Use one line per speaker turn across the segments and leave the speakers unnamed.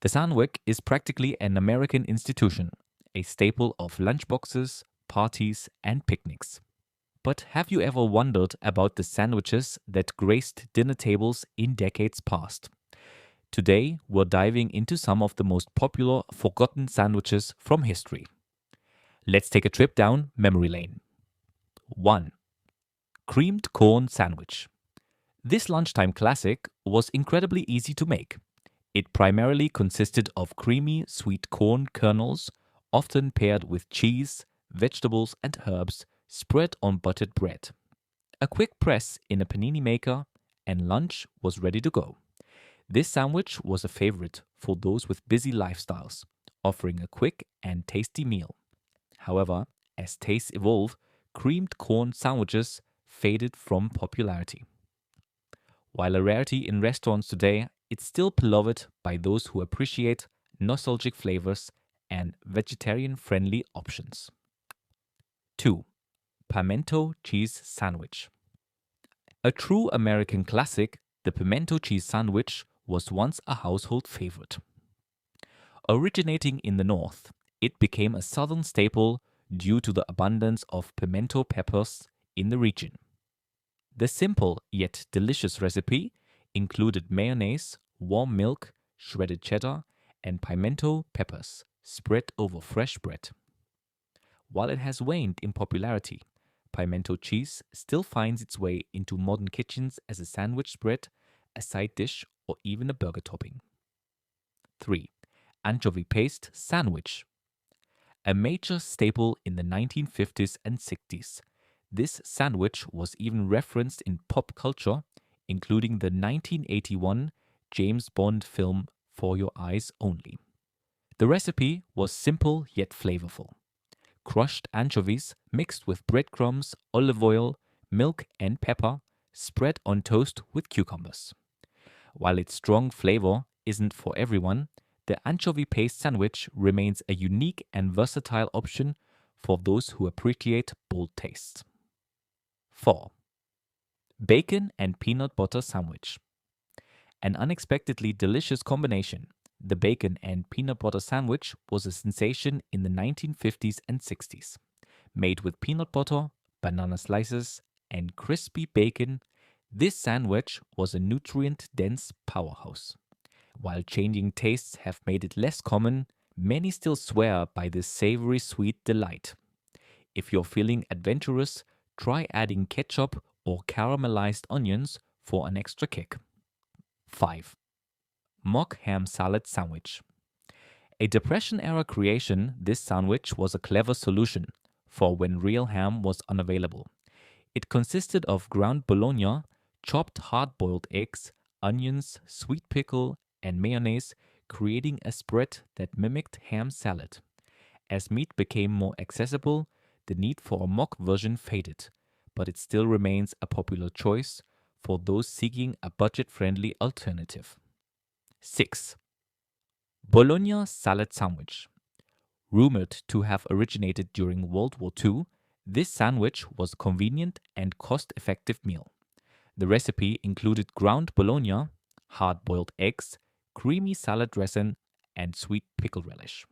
The sandwich is practically an American institution, a staple of lunchboxes, parties, and picnics. But have you ever wondered about the sandwiches that graced dinner tables in decades past? Today, we're diving into some of the most popular forgotten sandwiches from history. Let's take a trip down memory lane. 1. Creamed corn sandwich. This lunchtime classic was incredibly easy to make. It primarily consisted of creamy, sweet corn kernels, often paired with cheese, vegetables, and herbs, spread on buttered bread. A quick press in a panini maker, and lunch was ready to go. This sandwich was a favorite for those with busy lifestyles, offering a quick and tasty meal. However, as tastes evolved, creamed corn sandwiches faded from popularity. While a rarity in restaurants today, it's still beloved by those who appreciate nostalgic flavors and vegetarian-friendly options. 2. Pimento cheese sandwich. A true American classic, the pimento cheese sandwich was once a household favorite. Originating in the North, it became a Southern staple due to the abundance of pimento peppers in the region. The simple yet delicious recipe included mayonnaise, warm milk, shredded cheddar, and pimento peppers spread over fresh bread. While it has waned in popularity, pimento cheese still finds its way into modern kitchens as a sandwich spread, a side dish, or even a burger topping. 3. Anchovy paste sandwich. A major staple in the 1950s and 60s, this sandwich was even referenced in pop culture, including the 1981 James Bond film For Your Eyes Only. The recipe was simple yet flavorful. Crushed anchovies mixed with breadcrumbs, olive oil, milk, and pepper, spread on toast with cucumbers. While its strong flavor isn't for everyone, the anchovy paste sandwich remains a unique and versatile option for those who appreciate bold tastes. 4. Bacon and peanut butter sandwich. An unexpectedly delicious combination, the bacon and peanut butter sandwich was a sensation in the 1950s and 60s. Made with peanut butter, banana slices, and crispy bacon, this sandwich was a nutrient-dense powerhouse. While changing tastes have made it less common, many still swear by this savory sweet delight. If you're feeling adventurous, try adding ketchup or caramelized onions for an extra kick. 5. Mock ham salad sandwich. A Depression-era creation, this sandwich was a clever solution for when real ham was unavailable. It consisted of ground bologna, chopped hard-boiled eggs, onions, sweet pickle, and mayonnaise, creating a spread that mimicked ham salad. As meat became more accessible, the need for a mock version faded, but it still remains a popular choice for those seeking a budget-friendly alternative. 6. Bologna salad sandwich. Rumored to have originated during World War II, this sandwich was a convenient and cost-effective meal. The recipe included ground bologna, hard-boiled eggs, creamy salad dressing, and sweet pickle relish.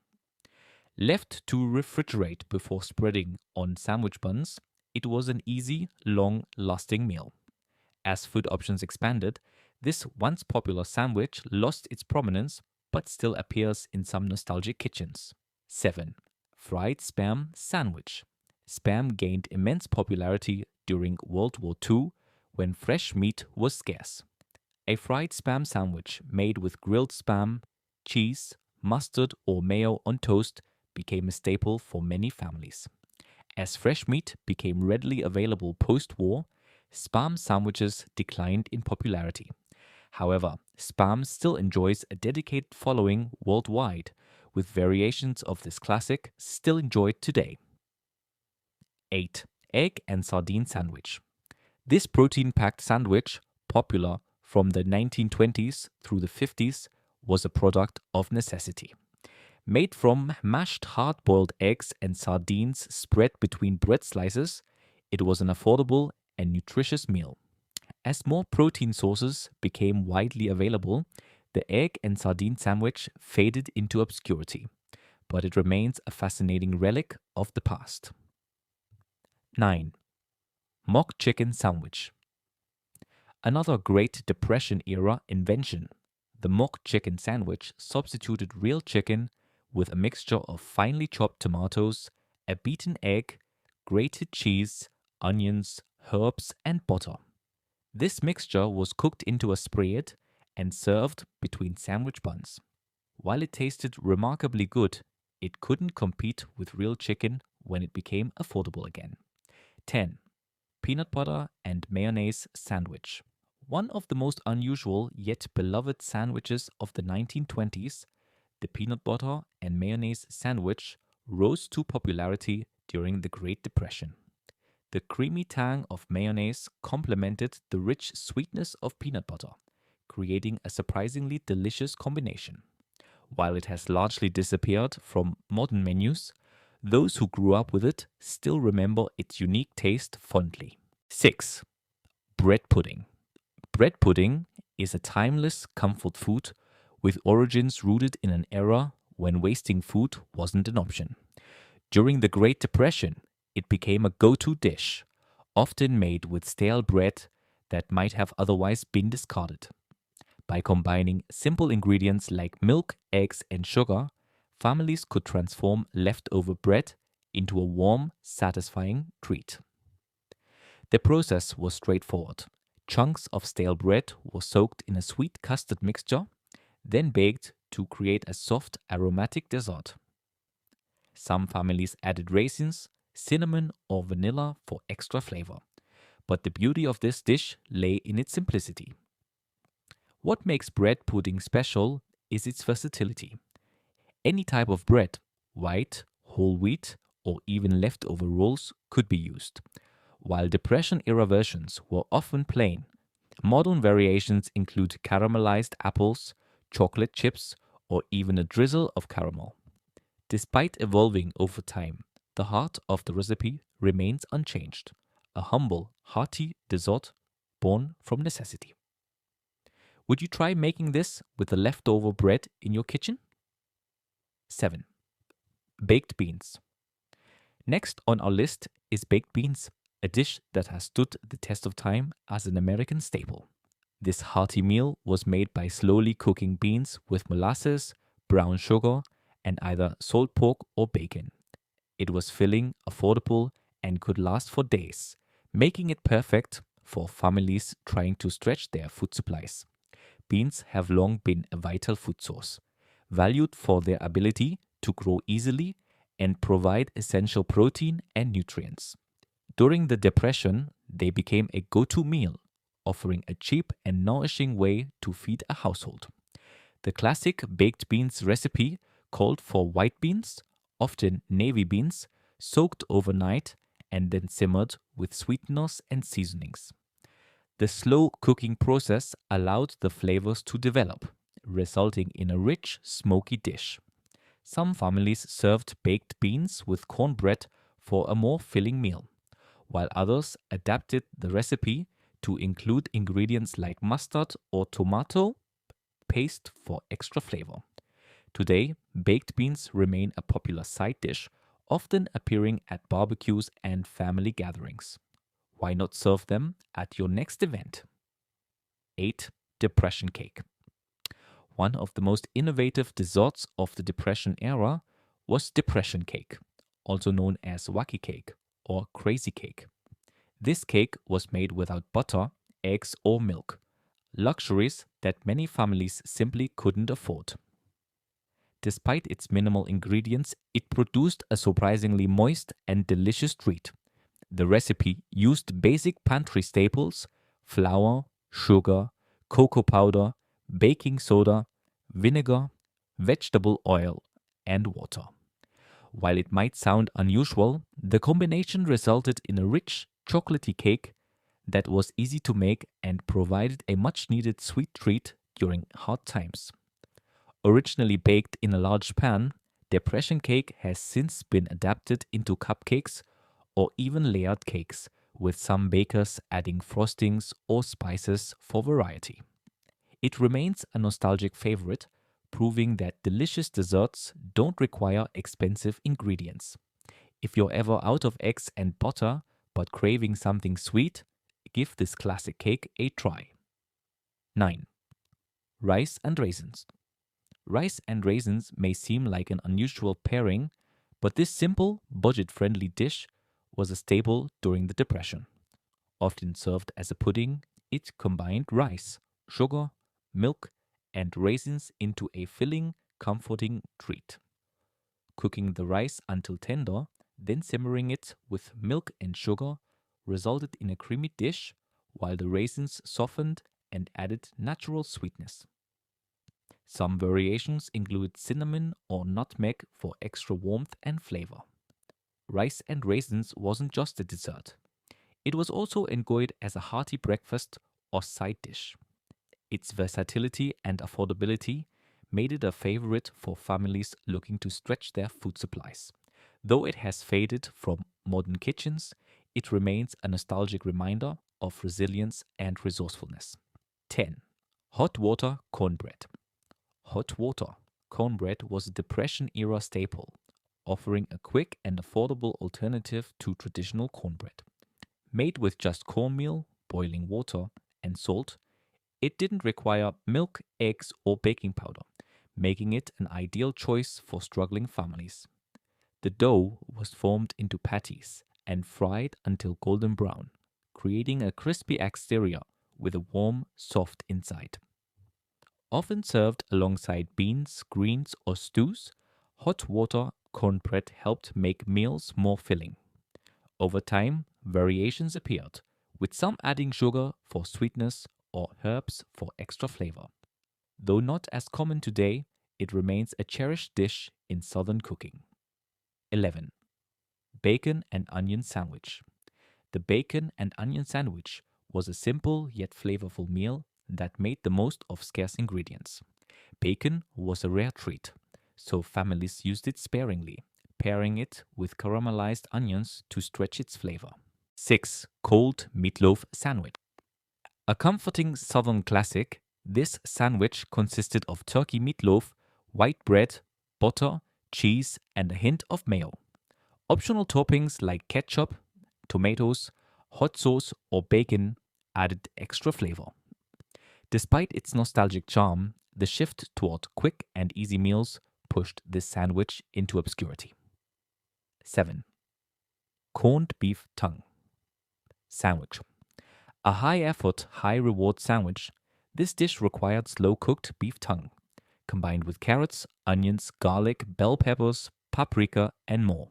Left to refrigerate before spreading on sandwich buns, it was an easy, long-lasting meal. As food options expanded, this once popular sandwich lost its prominence but still appears in some nostalgic kitchens. 7. Fried spam sandwich. Spam gained immense popularity during World War II when fresh meat was scarce. A fried spam sandwich made with grilled spam, cheese, mustard, or mayo on toast became a staple for many families. As fresh meat became readily available post-war, spam sandwiches declined in popularity. However, spam still enjoys a dedicated following worldwide, with variations of this classic still enjoyed today. 8. Egg and sardine sandwich. This protein-packed sandwich, popular from the 1920s through the 50s, was a product of necessity. Made from mashed hard-boiled eggs and sardines spread between bread slices, it was an affordable and nutritious meal. As more protein sources became widely available, The egg and sardine sandwich faded into obscurity, but it remains a fascinating relic of the past. 9. Mock chicken sandwich. Another Great Depression era invention. The mock chicken sandwich substituted real chicken with a mixture of finely chopped tomatoes, a beaten egg, grated cheese, onions, herbs, and butter. This mixture was cooked into a spread and served between sandwich buns. While it tasted remarkably good, it couldn't compete with real chicken when it became affordable again. 10. Peanut butter and mayonnaise sandwich. One of the most unusual yet beloved sandwiches of the 1920s, the peanut butter and mayonnaise sandwich rose to popularity during the Great Depression. The creamy tang of mayonnaise complemented the rich sweetness of peanut butter, creating a surprisingly delicious combination. While it has largely disappeared from modern menus, those who grew up with it still remember its unique taste fondly. 6. Bread pudding. Bread pudding is a timeless comfort food with origins rooted in an era when wasting food wasn't an option. During the Great Depression, it became a go-to dish, often made with stale bread that might have otherwise been discarded. By combining simple ingredients like milk, eggs, and sugar, families could transform leftover bread into a warm, satisfying treat. The process was straightforward. Chunks of stale bread were soaked in a sweet custard mixture, then baked to create a soft, aromatic dessert. Some families added raisins, cinnamon, or vanilla for extra flavor. But the beauty of this dish lay in its simplicity. What makes bread pudding special is its versatility. Any type of bread, white, whole wheat, or even leftover rolls, could be used. While Depression-era versions were often plain, modern variations include caramelized apples, chocolate chips, or even a drizzle of caramel. Despite evolving over time, the heart of the recipe remains unchanged, a humble, hearty dessert born from necessity. Would you try making this with the leftover bread in your kitchen? 7. Baked beans. Next on our list is baked beans, a dish that has stood the test of time as an American staple. This hearty meal was made by slowly cooking beans with molasses, brown sugar, and either salt pork or bacon. It was filling, affordable, and could last for days, making it perfect for families trying to stretch their food supplies. Beans have long been a vital food source, valued for their ability to grow easily and provide essential protein and nutrients. During the Depression, they became a go-to meal, offering a cheap and nourishing way to feed a household. The classic baked beans recipe called for white beans, often navy beans, soaked overnight and then simmered with sweeteners and seasonings. The slow cooking process allowed the flavors to develop, resulting in a rich, smoky dish. Some families served baked beans with cornbread for a more filling meal, while others adapted the recipe to include ingredients like mustard or tomato paste for extra flavor. Today, baked beans remain a popular side dish, often appearing at barbecues and family gatherings. Why not serve them at your next event? 8. Depression cake. One of the most innovative desserts of the Depression era was depression cake, also known as wacky cake or crazy cake. This cake was made without butter, eggs, or milk, luxuries that many families simply couldn't afford. Despite its minimal ingredients, it produced a surprisingly moist and delicious treat. The recipe used basic pantry staples: flour, sugar, cocoa powder, baking soda, vinegar, vegetable oil, and water. While it might sound unusual, the combination resulted in a rich, chocolatey cake that was easy to make and provided a much-needed sweet treat during hard times. Originally baked in a large pan, depression cake has since been adapted into cupcakes or even layered cakes, with some bakers adding frostings or spices for variety. It remains a nostalgic favorite, proving that delicious desserts don't require expensive ingredients. If you're ever out of eggs and butter but craving something sweet, give this classic cake a try. 9. Rice and raisins. Rice and raisins may seem like an unusual pairing, but this simple, budget friendly dish was a staple during the Depression. Often served as a pudding, it combined rice, sugar, milk, and raisins into a filling, comforting treat. Cooking the rice until tender, then simmering it with milk and sugar resulted in a creamy dish, while the raisins softened and added natural sweetness. Some variations include cinnamon or nutmeg for extra warmth and flavor. Rice and raisins wasn't just a dessert. It was also enjoyed as a hearty breakfast or side dish. Its versatility and affordability made it a favorite for families looking to stretch their food supplies. Though it has faded from modern kitchens, it remains a nostalgic reminder of resilience and resourcefulness. 10. Hot water cornbread. Hot water cornbread was a Depression era staple, offering a quick and affordable alternative to traditional cornbread. Made with just cornmeal, boiling water, and salt, it didn't require milk, eggs, or baking powder, making it an ideal choice for struggling families. The dough was formed into patties and fried until golden brown, creating a crispy exterior with a warm, soft inside. Often served alongside beans, greens, or stews, hot water cornbread helped make meals more filling. Over time, variations appeared, with some adding sugar for sweetness or herbs for extra flavor. Though not as common today, it remains a cherished dish in Southern cooking. 11. Bacon and onion sandwich. The bacon and onion sandwich was a simple yet flavorful meal that made the most of scarce ingredients. Bacon was a rare treat, so families used it sparingly, pairing it with caramelized onions to stretch its flavor. 6. Cold meatloaf sandwich. A comforting southern classic, this sandwich consisted of turkey meatloaf, white bread, butter, cheese, and a hint of mayo. Optional toppings like ketchup, tomatoes, hot sauce, or bacon added extra flavor. Despite its nostalgic charm, the shift toward quick and easy meals pushed this sandwich into obscurity. 7. Corned beef tongue sandwich. A high effort, high reward sandwich, this dish required slow cooked beef tongue, combined with carrots, onions, garlic, bell peppers, paprika, and more.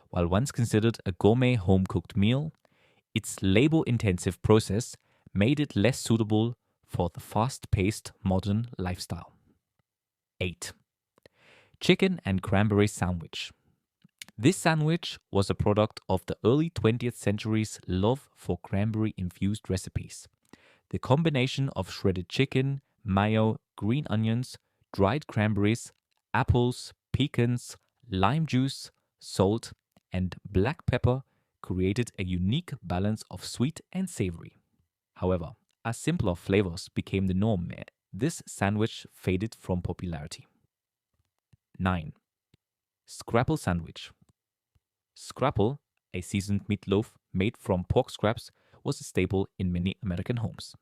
While once considered a gourmet home cooked meal, its labor intensive process made it less suitable for the fast paced modern lifestyle. 8. Chicken and cranberry sandwich. This sandwich was a product of the early 20th century's love for cranberry infused recipes. The combination of shredded chicken, mayo, green onions, dried cranberries, apples, pecans, lime juice, salt, and black pepper created a unique balance of sweet and savory. However, as simpler flavors became the norm, this sandwich faded from popularity. 9. Scrapple sandwich. Scrapple, a seasoned meatloaf made from pork scraps, was a staple in many American homes.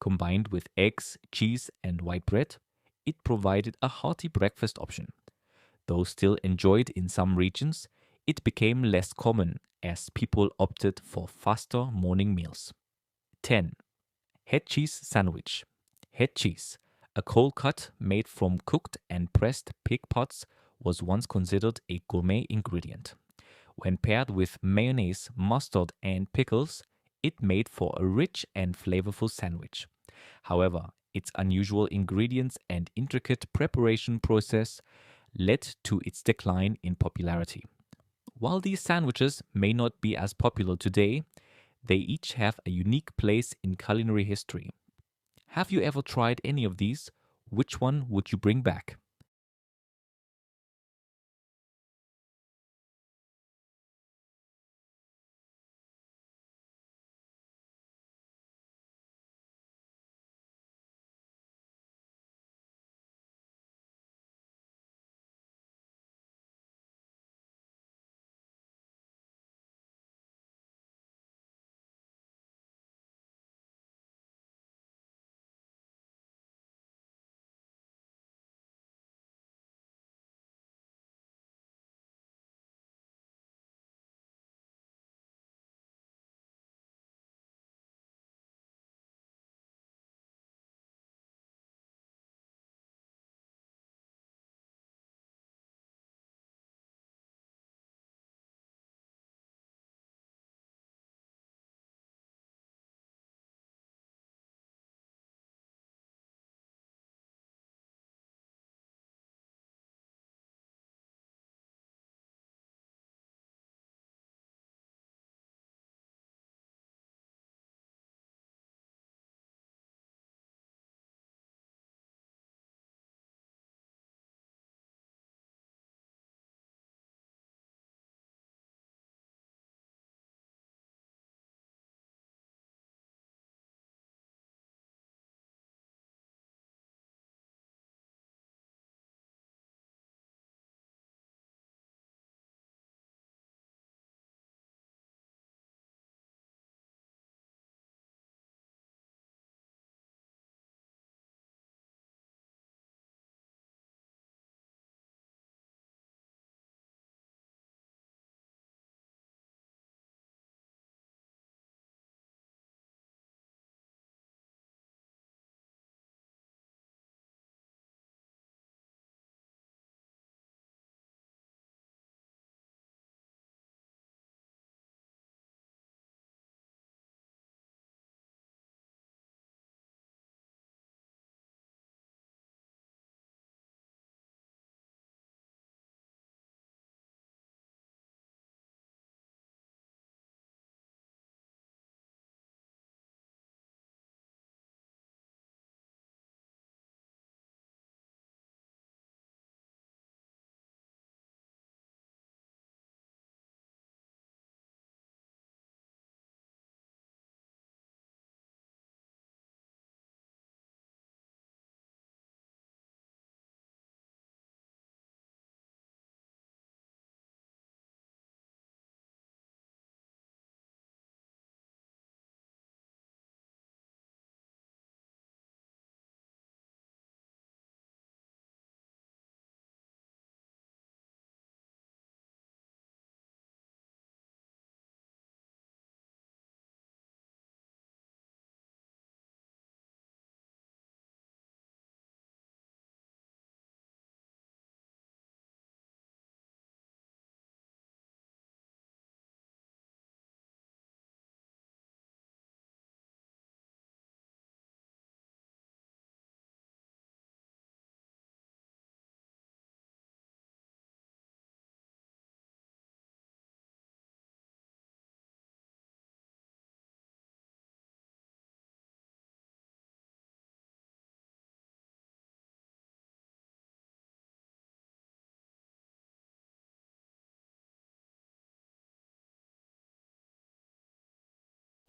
Combined with eggs, cheese, and white bread, it provided a hearty breakfast option. Though still enjoyed in some regions, it became less common as people opted for faster morning meals. 10. Head cheese sandwich. Head cheese, a cold cut made from cooked and pressed pig parts, was once considered a gourmet ingredient. When paired with mayonnaise, mustard, and pickles, it made for a rich and flavorful sandwich. However, its unusual ingredients and intricate preparation process led to its decline in popularity. While these sandwiches may not be as popular today, they each have a unique place in culinary history. Have you ever tried any of these? Which one would you bring back?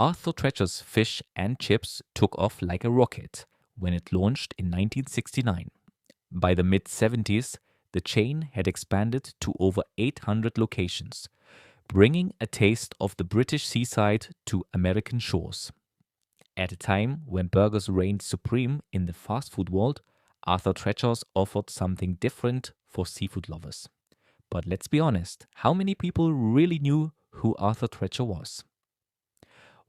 Arthur Treacher's fish and chips took off like a rocket when it launched in 1969. By the mid-70s, the chain had expanded to over 800 locations, bringing a taste of the British seaside to American shores. At a time when burgers reigned supreme in the fast food world, Arthur Treacher's offered something different for seafood lovers. But let's be honest, how many people really knew who Arthur Treacher was?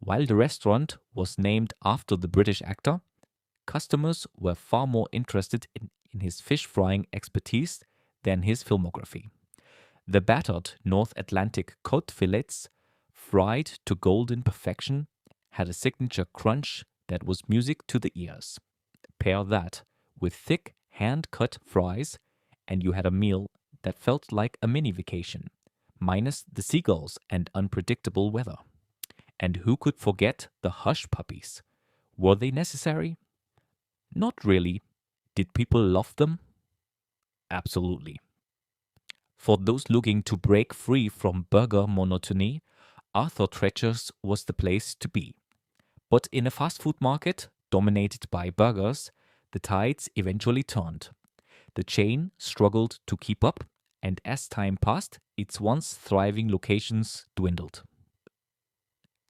While the restaurant was named after the British actor, customers were far more interested in his fish frying expertise than his filmography. The battered North Atlantic cod fillets, fried to golden perfection, had a signature crunch that was music to the ears. Pair that with thick, hand-cut fries, and you had a meal that felt like a mini vacation, minus the seagulls and unpredictable weather. And who could forget the hush puppies? Were they necessary? Not really. Did people love them? Absolutely. For those looking to break free from burger monotony, Arthur Treacher's was the place to be. But in a fast food market dominated by burgers, the tides eventually turned. The chain struggled to keep up, and as time passed, its once thriving locations dwindled.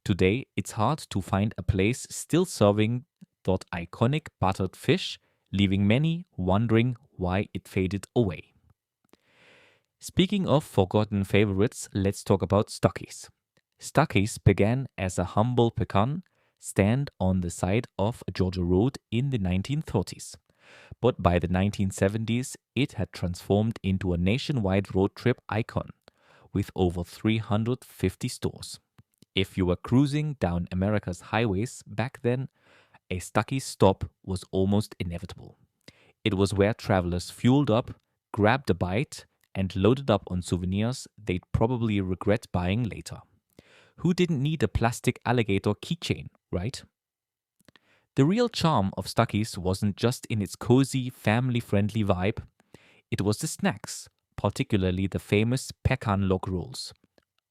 Today, it's hard to find a place still serving that iconic buttered fish, leaving many wondering why it faded away. Speaking of forgotten favorites, let's talk about Stuckey's. Stuckey's began as a humble pecan stand on the side of a Georgia road in the 1930s. But by the 1970s, it had transformed into a nationwide road trip icon with over 350 stores. If you were cruising down America's highways back then, a Stuckey's stop was almost inevitable. It was where travelers fueled up, grabbed a bite, and loaded up on souvenirs they'd probably regret buying later. Who didn't need a plastic alligator keychain, right? The real charm of Stuckey's wasn't just in its cozy, family-friendly vibe. It was the snacks, particularly the famous pecan log rolls.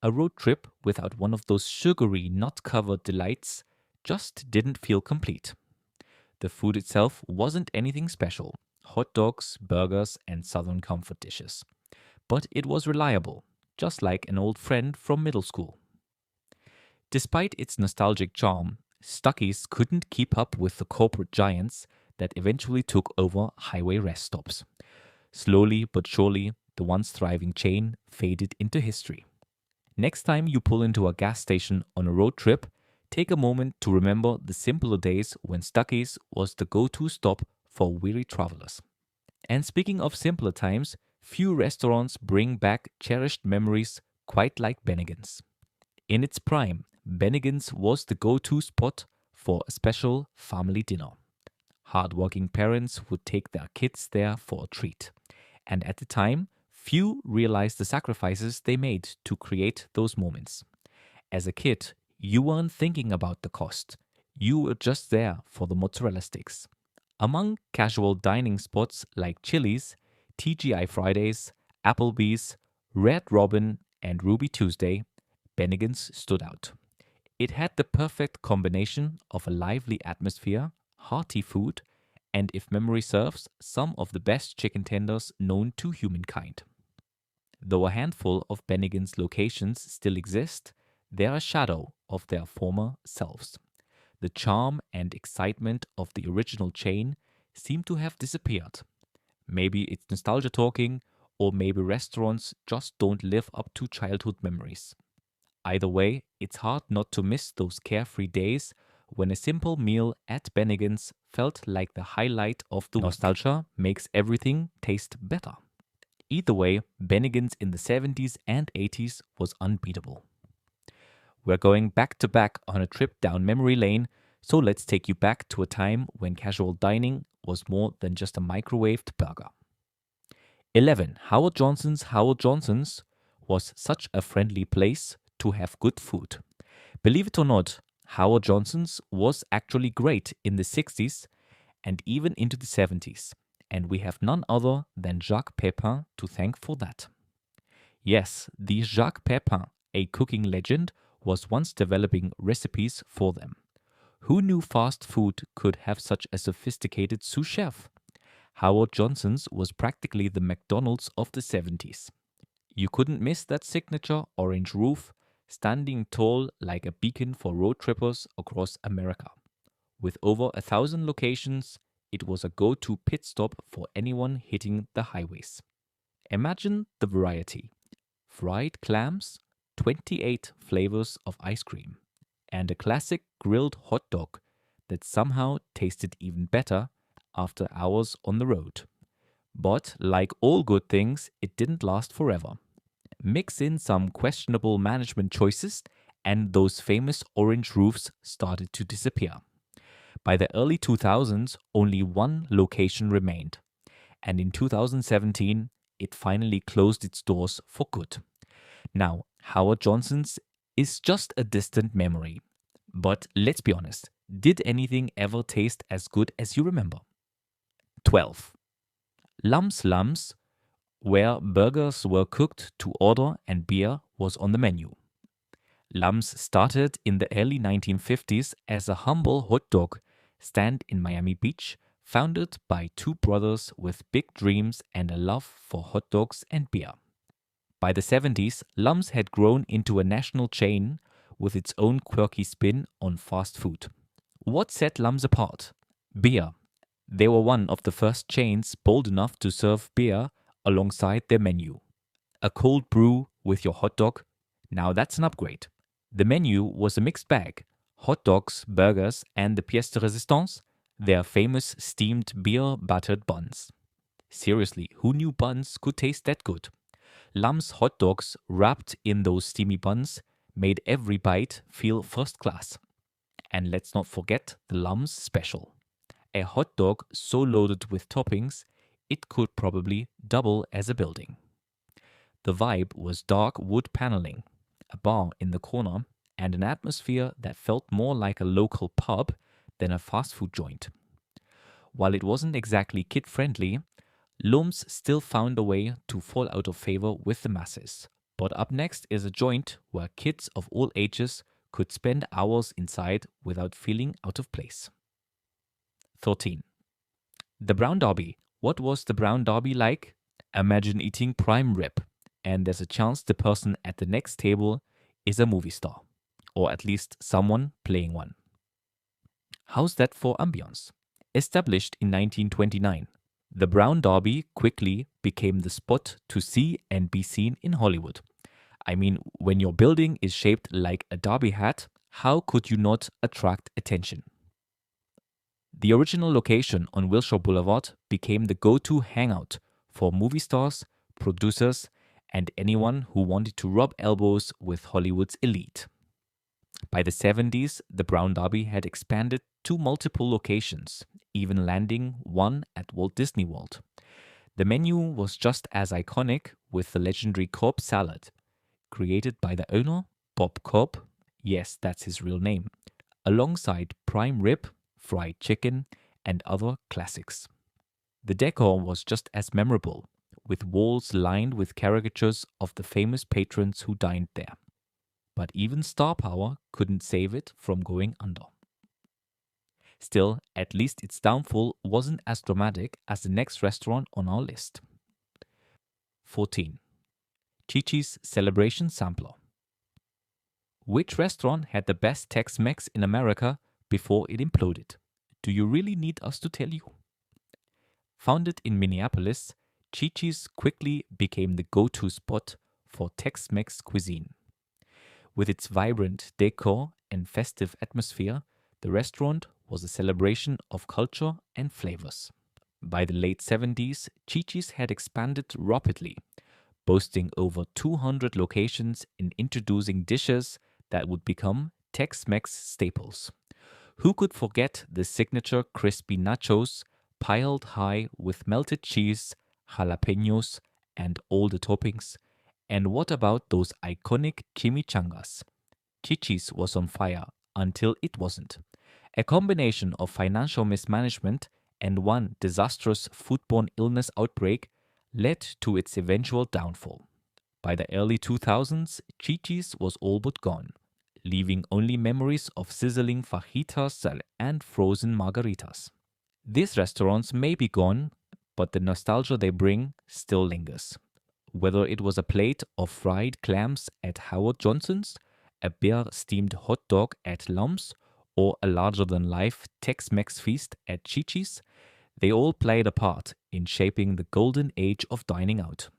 A road trip without one of those sugary, nut-covered delights just didn't feel complete. The food itself wasn't anything special. Hot dogs, burgers, and southern comfort dishes. But it was reliable, just like an old friend from middle school. Despite its nostalgic charm, Stuckey's couldn't keep up with the corporate giants that eventually took over highway rest stops. Slowly but surely, the once thriving chain faded into history. Next time you pull into a gas station on a road trip, take a moment to remember the simpler days when Stuckey's was the go-to stop for weary travelers. And speaking of simpler times, few restaurants bring back cherished memories quite like Bennigan's. In its prime, Bennigan's was the go-to spot for a special family dinner. Hardworking parents would take their kids there for a treat. And at the time, few realized the sacrifices they made to create those moments. As a kid, you weren't thinking about the cost. You were just there for the mozzarella sticks. Among casual dining spots like Chili's, TGI Fridays, Applebee's, Red Robin, and Ruby Tuesday, Bennigan's stood out. It had the perfect combination of a lively atmosphere, hearty food, and if memory serves, some of the best chicken tenders known to humankind. Though a handful of Bennigan's locations still exist, they're a shadow of their former selves. The charm and excitement of the original chain seem to have disappeared. Maybe it's nostalgia talking, or maybe restaurants just don't live up to childhood memories. Either way, it's hard not to miss those carefree days when a simple meal at Bennigan's felt like the highlight of the week. Nostalgia makes everything taste better. Either way, Bennigan's in the 70s and 80s was unbeatable. We're going back to back on a trip down memory lane, so let's take you back to a time when casual dining was more than just a microwaved burger. 11. Howard Johnson's was such a friendly place to have good food. Believe it or not, Howard Johnson's was actually great in the 60s and even into the 70s, and we have none other than Jacques Pepin to thank for that. Yes, the Jacques Pepin, a cooking legend, was once developing recipes for them. Who knew fast food could have such a sophisticated sous chef? Howard Johnson's was practically the McDonald's of the 70s. You couldn't miss that signature orange roof, standing tall like a beacon for road trippers across America. With over 1,000 locations, it was a go-to pit stop for anyone hitting the highways. Imagine the variety: fried clams, 28 flavors of ice cream, and a classic grilled hot dog that somehow tasted even better after hours on the road. But like all good things, it didn't last forever. Mix in some questionable management choices, and those famous orange roofs started to disappear. By the early 2000s, only one location remained, and in 2017, it finally closed its doors for good. Now, Howard Johnson's is just a distant memory. But let's be honest, did anything ever taste as good as you remember? 12. Lums, where burgers were cooked to order and beer was on the menu. Lums started in the early 1950s as a humble hot dog stand in Miami Beach, founded by two brothers with big dreams and a love for hot dogs and beer. By the 70s, Lums had grown into a national chain with its own quirky spin on fast food. What set Lums apart? Beer. They were one of the first chains bold enough to serve beer alongside their menu. A cold brew with your hot dog? Now that's an upgrade. The menu was a mixed bag: hot dogs, burgers, and the pièce de résistance, their famous steamed beer buttered buns. Seriously, who knew buns could taste that good? Lums hot dogs wrapped in those steamy buns made every bite feel first class. And let's not forget the Lums special: a hot dog so loaded with toppings it could probably double as a building. The vibe was dark wood paneling, a bar in the corner, and an atmosphere that felt more like a local pub than a fast food joint. While it wasn't exactly kid-friendly, Lums still found a way to fall out of favor with the masses. But up next is a joint where kids of all ages could spend hours inside without feeling out of place. 13. The Brown Derby. What was the Brown Derby like? Imagine eating prime rib, and there's a chance the person at the next table is a movie star, or at least someone playing one. How's that for ambience? Established in 1929, the Brown Derby quickly became the spot to see and be seen in Hollywood. I mean, when your building is shaped like a derby hat, how could you not attract attention? The original location on Wilshire Boulevard became the go-to hangout for movie stars, producers, and anyone who wanted to rub elbows with Hollywood's elite. By the 70s, the Brown Derby had expanded to multiple locations, even landing one at Walt Disney World. The menu was just as iconic, with the legendary Cobb salad, created by the owner, Bob Cobb. Yes, that's his real name, alongside prime rib, fried chicken, and other classics. The decor was just as memorable, with walls lined with caricatures of the famous patrons who dined there. But even star power couldn't save it from going under. Still, at least its downfall wasn't as dramatic as the next restaurant on our list. 14. Chi-Chi's Celebration Sampler. Which restaurant had the best Tex-Mex in America before it imploded? Do you really need us to tell you? Founded in Minneapolis, Chi-Chi's quickly became the go-to spot for Tex-Mex cuisine. With its vibrant decor and festive atmosphere, the restaurant was a celebration of culture and flavors. By the late 70s, Chi-Chi's had expanded rapidly, boasting over 200 locations and introducing dishes that would become Tex-Mex staples. Who could forget the signature crispy nachos piled high with melted cheese, jalapenos, and all the toppings? And what about those iconic chimichangas? Chi-Chi's was on fire until it wasn't. A combination of financial mismanagement and one disastrous foodborne illness outbreak led to its eventual downfall. By the early 2000s, Chi-Chi's was all but gone, leaving only memories of sizzling fajitas and frozen margaritas. These restaurants may be gone, but the nostalgia they bring still lingers. Whether it was a plate of fried clams at Howard Johnson's, a beer steamed hot dog at Lum's, or a larger than life Tex Mex feast at Chi Chi's, they all played a part in shaping the golden age of dining out.